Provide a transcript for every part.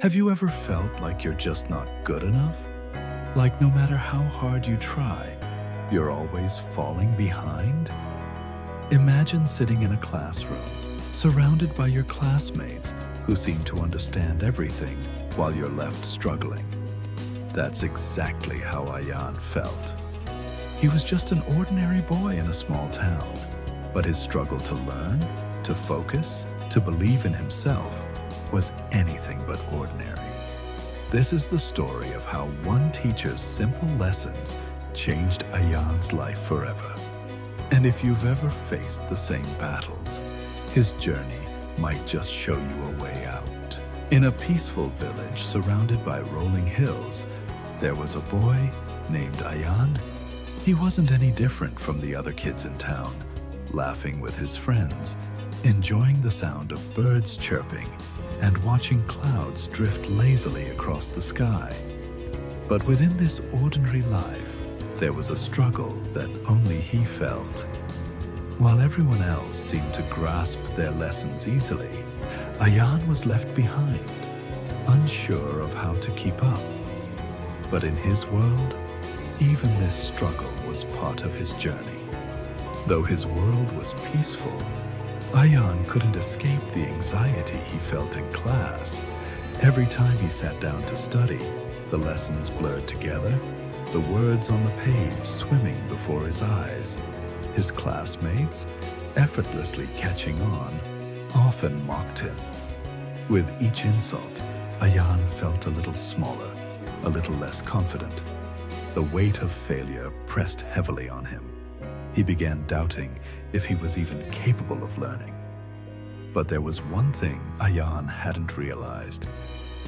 Have you ever felt like you're just not good enough? Like no matter how hard you try, you're always falling behind? Imagine sitting in a classroom, surrounded by your classmates who seem to understand everything while you're left struggling. That's exactly how Ayan felt. He was just an ordinary boy in a small town, but his struggle to learn, to focus, to believe in himself was anything but ordinary. This is the story of how one teacher's simple lessons changed Ayan's life forever. And if you've ever faced the same battles, his journey might just show you a way out. In a peaceful village surrounded by rolling hills, there was a boy named Ayan. He wasn't any different from the other kids in town, laughing with his friends, enjoying the sound of birds chirping, and watching clouds drift lazily across the sky. But within this ordinary life, there was a struggle that only he felt. While everyone else seemed to grasp their lessons easily, Ayan was left behind, unsure of how to keep up. But in his world, even this struggle was part of his journey. Though his world was peaceful, Ayan couldn't escape the anxiety he felt in class. Every time he sat down to study, the lessons blurred together, the words on the page swimming before his eyes. His classmates, effortlessly catching on, often mocked him. With each insult, Ayan felt a little smaller, a little less confident. The weight of failure pressed heavily on him. He began doubting if he was even capable of learning. But there was one thing Ayan hadn't realized.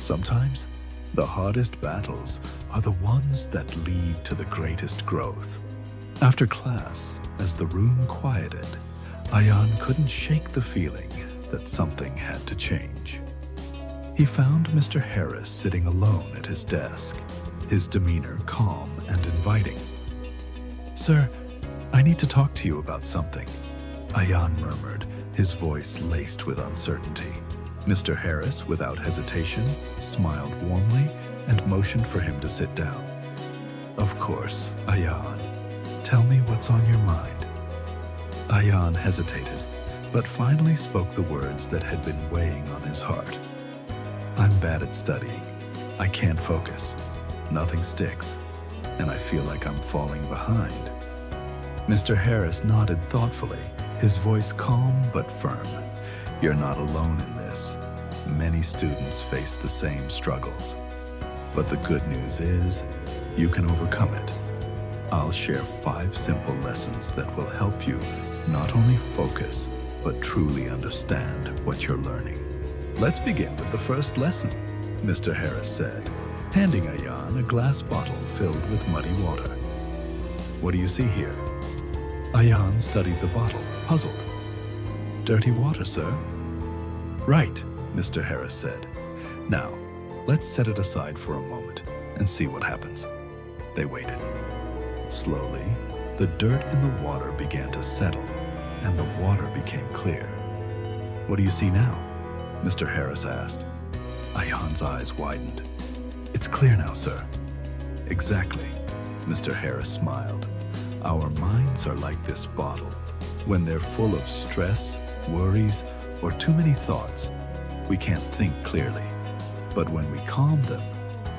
Sometimes, the hardest battles are the ones that lead to the greatest growth. After class, as the room quieted, Ayan couldn't shake the feeling that something had to change. He found Mr. Harris sitting alone at his desk, his demeanor calm and inviting. "Sir, I need to talk to you about something," Ayan murmured, his voice laced with uncertainty. Mr. Harris, without hesitation, smiled warmly and motioned for him to sit down. "Of course, Ayan. Tell me what's on your mind." Ayan hesitated, but finally spoke the words that had been weighing on his heart. "I'm bad at studying. I can't focus. Nothing sticks, and I feel like I'm falling behind." Mr. Harris nodded thoughtfully, his voice calm but firm. "You're not alone in this. Many students face the same struggles. But the good news is, you can overcome it. I'll share 5 simple lessons that will help you not only focus, but truly understand what you're learning." "Let's begin with the first lesson," Mr. Harris said, handing Ayan a glass bottle filled with muddy water. "What do you see here?" Ayan studied the bottle, puzzled. "Dirty water, sir." "Right," Mr. Harris said. "Now, let's set it aside for a moment and see what happens." They waited. Slowly, the dirt in the water began to settle, and the water became clear. "What do you see now?" Mr. Harris asked. Ayan's eyes widened. "It's clear now, sir." "Exactly," Mr. Harris smiled. "Our minds are like this bottle. When they're full of stress, worries, or too many thoughts, we can't think clearly. But when we calm them,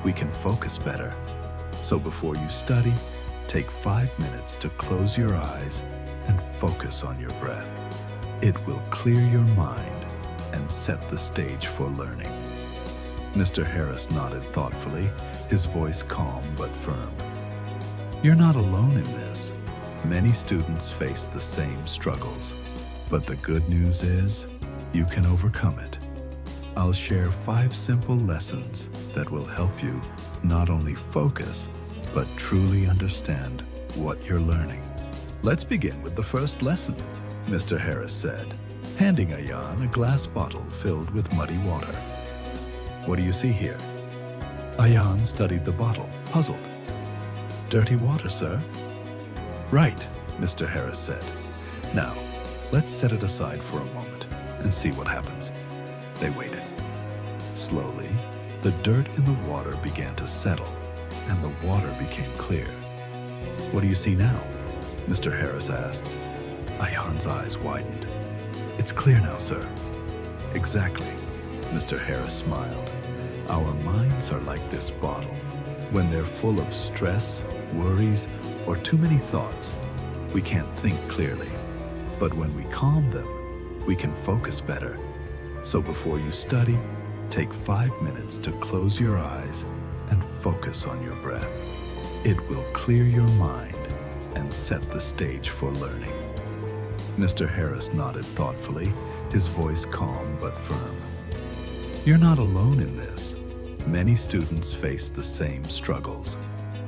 we can focus better. So before you study, take 5 minutes to close your eyes and focus on your breath. It will clear your mind and set the stage for learning." Mr. Harris nodded thoughtfully, his voice calm but firm. "You're not alone in this. Many students face the same struggles. But the good news is, you can overcome it. I'll share 5 simple lessons that will help you not only focus, but truly understand what you're learning." "Let's begin with the first lesson," Mr. Harris said, handing Ayan a glass bottle filled with muddy water. "What do you see here?" Ayan studied the bottle, puzzled. "Dirty water, sir." "Right," Mr. Harris said. "Now, let's set it aside for a moment and see what happens." They waited. Slowly, the dirt in the water began to settle, and the water became clear. "What do you see now?" Mr. Harris asked. Ayan's eyes widened. "It's clear now, sir." "Exactly," Mr. Harris smiled. "Our minds are like this bottle. When they're full of stress, worries, or too many thoughts, we can't think clearly. But when we calm them, we can focus better. So before you study, take 5 minutes to close your eyes and focus on your breath. It will clear your mind and set the stage for learning." Mr. Harris nodded thoughtfully, his voice calm but firm. "You're not alone in this. Many students face the same struggles.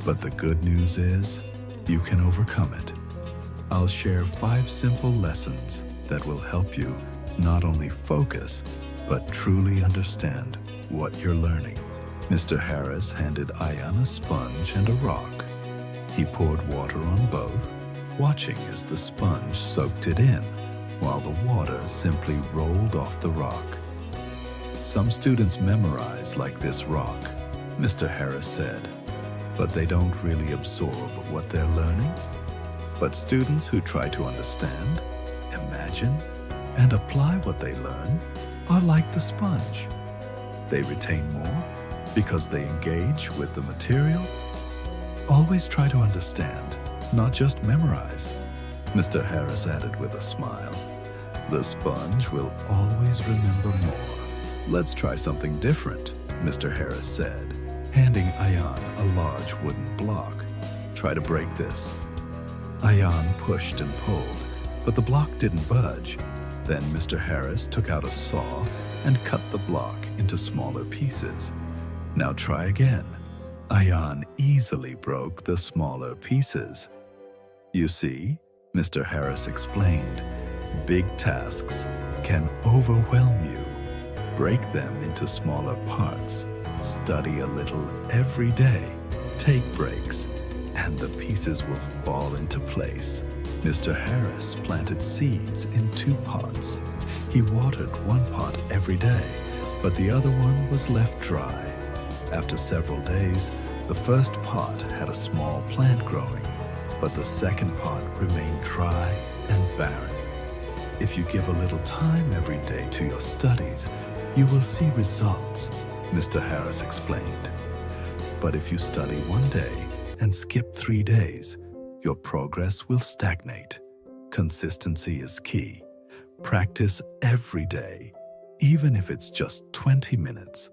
But the good news is, you can overcome it. I'll share 5 simple lessons that will help you not only focus, but truly understand what you're learning." Mr. Harris handed Ayan a sponge and a rock. He poured water on both, watching as the sponge soaked it in, while the water simply rolled off the rock. "Some students memorize like this rock," Mr. Harris said, "but they don't really absorb what they're learning. But students who try to understand, imagine, and apply what they learn are like the sponge. They retain more because they engage with the material. Always try to understand, not just memorize," Mr. Harris added with a smile. "The sponge will always remember more." "Let's try something different," Mr. Harris said, handing Ayan a large wooden block. "Try to break this." Ayan pushed and pulled, but the block didn't budge. Then Mr. Harris took out a saw and cut the block into smaller pieces. "Now try again." Ayan easily broke the smaller pieces. "You see," Mr. Harris explained, "big tasks can overwhelm you. Break them into smaller parts. Study a little every day. Take breaks, and the pieces will fall into place." Mr. Harris planted seeds in 2 pots. He watered one pot every day, but the other one was left dry. After several days, the first pot had a small plant growing, but the second pot remained dry and barren. "If you give a little time every day to your studies, you will see results," Mr. Harris explained. "But if you study one day and skip 3 days, your progress will stagnate. Consistency is key. Practice every day, even if it's just 20 minutes.